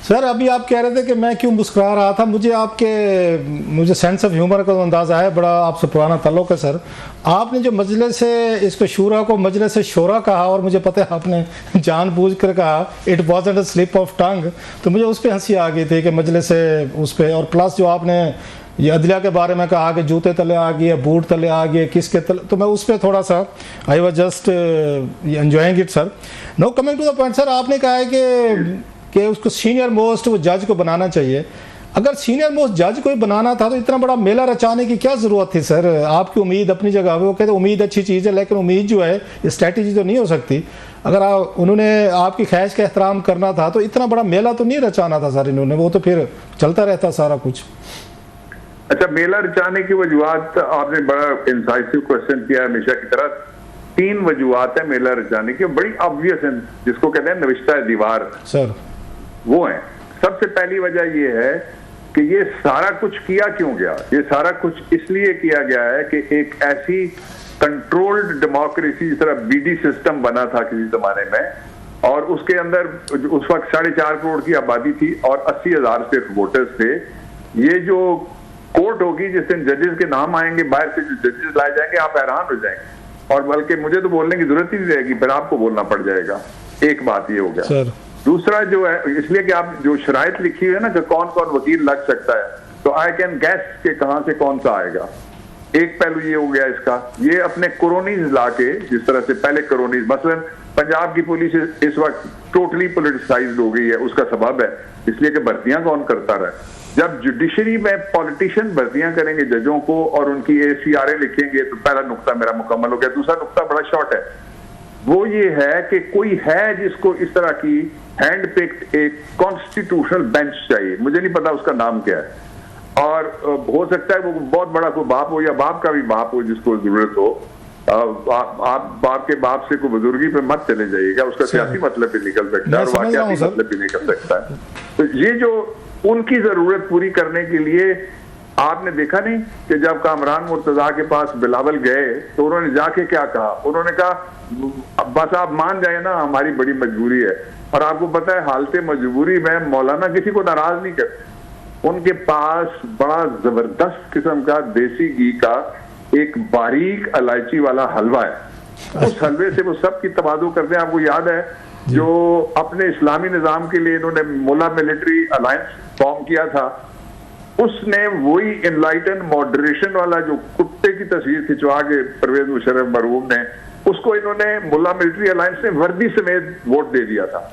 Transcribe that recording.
Sir अभी आप कह रहे थे कि मैं क्यों मुस्कुरा रहा था, मुझे सेंस ऑफ ह्यूमर का अंदाज़ा है, बड़ा आपसे पुराना ताल्लुक है सर। आपने जो मजलिस इसको शूरा को मजलिस शोरा कहा, और मुझे पता है आपने जानबूझकर कहा it wasn't a slip of tongue, तो मुझे उस पर हंसी आ गई थी कि मजलिस उस पर। और प्लस जो आपने ये अदलिया के बारे में कहा कि जूते तले आ गए, बूट तले आ गए, किसके तले, तो मैं उस पर थोड़ा सा I was just enjoying it sir. No coming to the point sir, आपने कहा है कि उसको सीनियर मोस्ट वो जज को बनाना चाहिए। अगर सीनियर मोस्ट जज को ही बनाना था तो इतना बड़ा मेला रचाने की क्या ज़रूरत थी सर? आपकी उम्मीद अपनी जगह, वो कहते उम्मीद अच्छी चीज़ है, लेकिन उम्मीद जो है स्ट्रैटेजी तो नहीं हो सकती। अगर उन्होंने आपकी ख्वाहिश का एहतराम करना था तो इतना बड़ा मेला तो नहीं रचाना था सर इन्होंने, वो तो फिर चलता रहता सारा कुछ। अच्छा, मेला रचाने की वजूहत आपने बड़ा इंसाइसिव क्वेश्चन किया हमेशा की तरह। 3 वजूहत है मेला रचाने की, बड़ी ऑब्वियस है, जिसको कहते हैं नविश्ता है दीवार सर। वो है सबसे पहली वजह यह है कि ये सारा कुछ किया क्यों गया। ये सारा कुछ इसलिए किया गया है कि एक ऐसी कंट्रोल्ड डेमोक्रेसी जिस तरह बीडी सिस्टम बना था किसी जमाने में, और उसके अंदर उस वक्त 4.5 करोड़ की आबादी थी और 80,000 सिर्फ वोटर्स थे। ये जो कोर्ट होगी जिस दिन जजेस के नाम आएंगे, बाहर से जो जजेस लाए जाएंगे, आप हैरान हो जाएंगे, और बल्कि मुझे तो बोलने की जरूरत ही नहीं रहेगी, फिर आपको बोलना पड़ जाएगा। एक बात ये हो गया सर। दूसरा जो है, इसलिए कि आप जो शराइत लिखी हुई है ना कि कौन कौन वकील लग सकता है, तो आई कैन गैस के कहां से कौन सा आएगा। एक पहलू ये हो गया इसका, ये अपने कोरोनीज ला के, जिस तरह से पहले कोरोनीज, मसलन पंजाब की पुलिस इस वक्त टोटली पोलिटिसाइज्ड हो गई है, उसका सबब है इसलिए कि भर्तियां कौन करता रहा। जब जुडिशरी में पॉलिटिशियन भर्तियां करेंगे जजों को और उनकी ACRA लिखेंगे, तो पहला नुक्ता मेरा मुकम्मल हो गया। दूसरा नुक्ता बड़ा शॉर्ट है, वो ये है कि कोई है जिसको इस तरह की हैंड पिक्ड एक कॉन्स्टिट्यूशनल बेंच चाहिए, मुझे नहीं पता उसका नाम क्या है, और हो सकता है वो बहुत बड़ा कोई बाप हो या बाप का भी बाप हो जिसको जरूरत हो। आप बाप के बाप से कोई बुजुर्गी पे मत चले जाइएगा, उसका सियासी मतलब भी निकल सकता है और वाकयाती मतलब भी निकल सकता है। तो ये जो उनकी जरूरत पूरी करने के लिए, आपने देखा नहीं कि जब कामरान मुर्तजा के पास बिलावल गए तो उन्होंने जाके क्या कहा, उन्होंने कहा बस आप मान जाए ना, हमारी बड़ी मजबूरी है। और आपको पता है हालत मजबूरी में मौलाना किसी को नाराज नहीं करते। उनके पास बड़ा जबरदस्त किस्म का देसी घी का एक बारीक इलायची वाला हलवा है, उस हलवे से वो सब की तबादू करते हैं। आपको याद है जो अपने इस्लामी निजाम के लिए इन्होंने मुल्ला मिलिट्री अलायंस फॉर्म किया था, उसने वही इनलाइटन मॉडरेशन वाला जो कुत्ते की तस्वीर खिंचवा के परवेज मुशर्रफ मरहूम ने, उसको इन्होंने मुल्ला मिलिट्री अलायंस ने वर्दी समेत वोट दे दिया था।